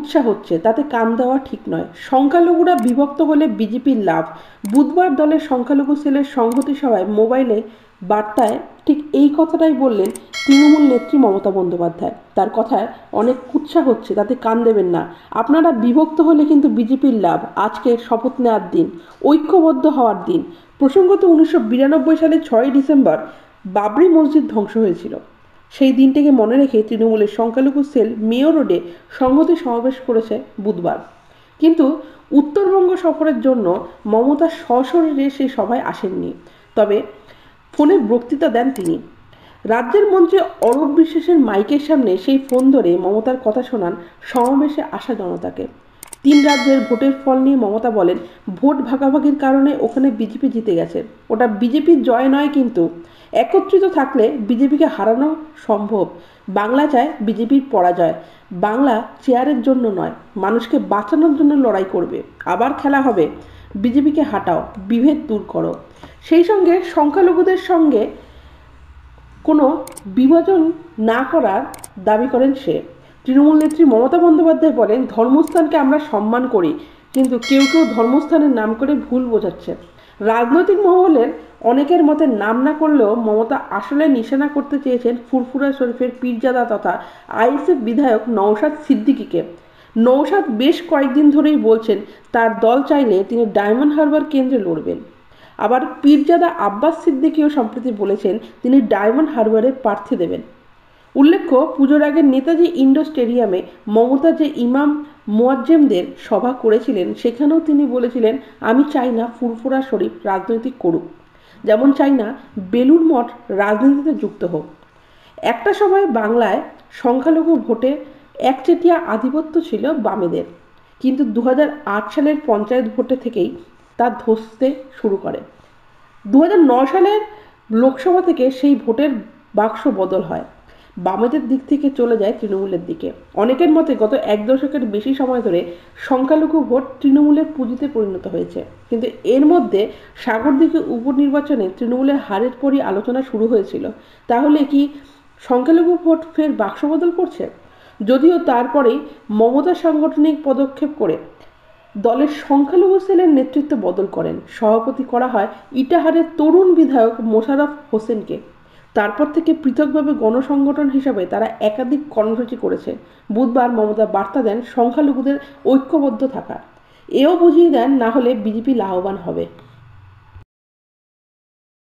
কুৎসা হচ্ছে, তাতে কান দেওয়া ঠিক নয়। সংখ্যালঘুরা বিভক্ত হলে বিজেপির লাভ। বুধবার দলের সংখ্যালঘু সেলের সংহতি সভায় মোবাইলে বার্তায় ঠিক এই কথাটাই বললেন তৃণমূল নেত্রী মমতা বন্দ্যোপাধ্যায়। তার কথায় অনেক কুৎসা হচ্ছে, তাতে কান দেবেন না। আপনারা বিভক্ত হলে কিন্তু বিজেপির লাভ। আজকে শপথ নেওয়ার দিন, ঐক্যবদ্ধ হওয়ার দিন। প্রসঙ্গত 1992 সালের 6ই ডিসেম্বর বাবরি মসজিদ ধ্বংস হয়েছিল। সেই দিনটিকে মনে রেখে তৃণমূলের সংখ্যালঘু সেল মেয়ো রোডে সংহতি সমাবেশ করেছে বুধবার। কিন্তু উত্তরবঙ্গ সফরের জন্য মমতা সশরীরে সেই সভায় আসেননি, তবে ফোনে বক্তৃতা দেন তিনি। রাজ্যের মঞ্চে অরূপ বিশ্বাসের মাইকের সামনে সেই ফোন ধরে মমতার কথা শোনান সমাবেশে আসা জনতাকে। 3 রাজ্যের ভোটের ফল নিয়ে মমতা বলেন, ভোট ভাগাভাগির কারণে ওখানে বিজেপি জিতে গেছে। ওটা বিজেপির জয় নয়, কিন্তু একত্রিত থাকলে বিজেপিকে হারানো সম্ভব। বাংলা চায় বিজেপির পরাজয়। বাংলা চেয়ারের জন্য নয়, মানুষকে বাঁচানোর জন্য লড়াই করবে। আবার খেলা হবে, বিজেপিকে হাটাও, বিভেদ দূর করো। সেই সঙ্গে সংখ্যালঘুদের সঙ্গে কোনো বিভাজন না করার দাবি করেন সে। তৃণমূল নেত্রী মমতা বন্দ্যোপাধ্যায় বলেন, ধর্মস্থানকে আমরা সম্মান করি, কিন্তু কেউ কেউ ধর্মস্থানের নাম করে ভুল বোঝাচ্ছে। রাজনৈতিক মহলের অনেকের মতে নাম না করলেও মমতা আসলে নিশানা করতে চেয়েছেন ফুরফুরা শরীফের পীরজাদা তথা আইএসএফ বিধায়ক নওশাদ সিদ্দিকীকে। নওশাদ বেশ কয়েকদিন ধরেই বলছেন তার দল চাইলে তিনি ডায়মন্ড হারবার কেন্দ্রে লড়বেন। আবার পীরজাদা আব্বাস সিদ্দিকীও সম্প্রতি বলেছেন তিনি ডায়মন্ড হারবারে প্রার্থী দেবেন। উল্লেখ্য, পুজোর আগে নেতাজি ইন্ডোর স্টেডিয়ামে মমতা যে ইমাম মুয়াজ্জেমদের সভা করেছিলেন, সেখানেও তিনি বলেছিলেন, আমি চাই না ফুরফুরা শরীফ রাজনৈতিক করুক, যেমন চাই না বেলুড় মঠ রাজনীতিতে যুক্ত হোক। একটা সময় বাংলায় সংখ্যালঘু ভোটে একচেটিয়া আধিপত্য ছিল বামেদের, কিন্তু 2008 সালের পঞ্চায়েত ভোটে থেকেই তা ধসতে শুরু করে। 2009 সালের লোকসভা থেকে সেই ভোটের বাক্স বদল হয়, বামেদের দিক থেকে চলে যায় তৃণমূলের দিকে। অনেকের মতে গত 1 দশকের বেশি সময় ধরে সংখ্যালঘু ভোট তৃণমূলের পুঁজিতে পরিণত হয়েছে। কিন্তু এর মধ্যে সাগরদিঘি উপনির্বাচনে তৃণমূলের হারের পরই আলোচনা শুরু হয়েছিল, তাহলে কি সংখ্যালঘু ভোট ফের বাক্স বদল করছে? যদিও তারপরেই মমতা সাংগঠনিক পদক্ষেপ করে দলের সংখ্যালঘু সেলের নেতৃত্ব বদল করেন। সভাপতি করা হয় ইটাহারের তরুণ বিধায়ক মোশাররফ হোসেনকে। তারপর থেকে পৃথকভাবে গণসংগঠন হিসাবে তারা একাধিক কর্মসূচি করেছে। বুধবার মমতা বার্তা দেন সংখ্যালঘুদের ঐক্যবদ্ধ থাকার। এও বুঝিয়ে দেন না হলে বিজেপি লাভবান হবে।